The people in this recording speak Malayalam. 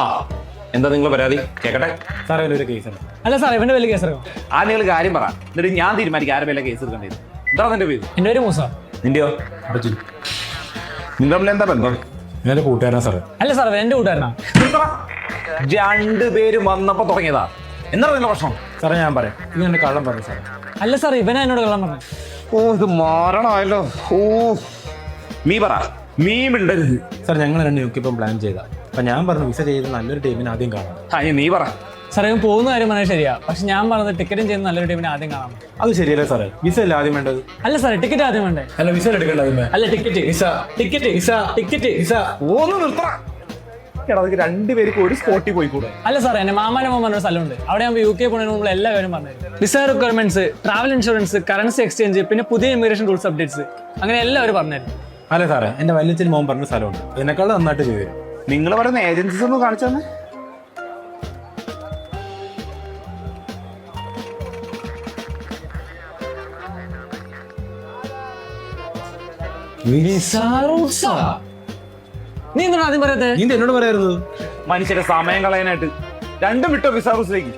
ആ എന്താ നിങ്ങൾ പരാതി കേക്കട്ടെ? സാറേ ഒരു കേസാണ്. അല്ല സാർ ഇവന്റെ വലിയ കേസ് എടുക്കാം. ആ നിങ്ങൾ കാര്യം പറ, എന്നിട്ട് ഞാൻ തീരുമാനിക്കും ആരെ പേരെ കേസ് എടുക്കേണ്ടത്. എന്താ നിന്റെ പേര്? എന്റെ പേര് മൂസ. നിന്റെയോ? നിങ്ങൾ തമ്മിൽ എന്താ ബന്ധം? ഞാൻ കൂട്ടുകാരനാ സാറേ. അല്ല സാർ എന്റെ കൂട്ടുകാരനാ. രണ്ടുപേരും വന്നപ്പോ തുടങ്ങിയതാ. എന്താ നിന്റെ പ്രശ്നം? സാറേ ഞാൻ പറയാം, ഇത് എന്നെ കള്ളം പറഞ്ഞു സാറേ. അല്ല സാർ ഇവനാ എന്നോട് കള്ളം പറഞ്ഞു. ഓ ഇത് മാറണമല്ലോ. ഓ നീ പറ, നീ മിണ്ടരുത്. സാർ ഞങ്ങൾ രണ്ട് യുക്കിപ്പം പ്ലാൻ ചെയ്താ. അപ്പൊ ഞാൻ പറഞ്ഞു വിസ ചെയ്ത് നല്ലൊരു ടീമിനെ ആദ്യം കാണാം. നീ പറ. സാർ ഇവൻ പോകുന്ന കാര്യം പറഞ്ഞാൽ ശരിയാ, പക്ഷെ ഞാൻ പറഞ്ഞത് ടിക്കറ്റും ചെയ്യുന്ന നല്ലൊരു ടീമിനെ ആദ്യം കാണാം. അത് ശരിയല്ലേ സാറേ? വിസ അല്ല ആദ്യം വേണ്ടത്. അല്ല സാർ ടിക്കറ്റ് ആദ്യം വേണ്ടേ? അല്ല വിസ എടുക്കേണ്ടത്. അല്ല ticket visa ticket visa ticket visa. ഒന്ന് നിർത്തണ. രണ്ടുപേർക്ക് ഒരു സ്പോട്ടിൽ പോയിക്കൂടെ? അല്ല സാർ എന്റെ മാമാന്റെ മോൻ പറഞ്ഞ സ്ഥലമുണ്ട്. അവിടെ ആകുമ്പോൾ UK പോകുന്നതിന് മുമ്പ് എല്ലാ കാര്യം പറഞ്ഞു. Visa requirements, travel insurance, currency exchange, പിന്നെ പുതിയ ഇമിഗ്രേഷൻ റൂൾസ് അപ്ഡേറ്റ്സ്, അങ്ങനെ എല്ലാവരും പറഞ്ഞായിരുന്നു. അല്ല സാറേ, എന്റെ വല്യച്ഛൻ മോൻ പറഞ്ഞ സ്ഥലമുണ്ട്. അതിനേക്കാളും നന്നായിട്ട് ചെയ്തു തരും. നിങ്ങൾ പറയുന്ന ഏജൻസീസ് ഒന്ന് കാണിച്ചു തന്നെ. നീ എന്താണ് ആദ്യം പറയാത്തത്? നീ എന്നോട് പറയായിരുന്നു. മനുഷ്യരെ സമയം കളയാനായിട്ട് രണ്ടും വിട്ടോ വിസ ഹൗസിലേക്ക്.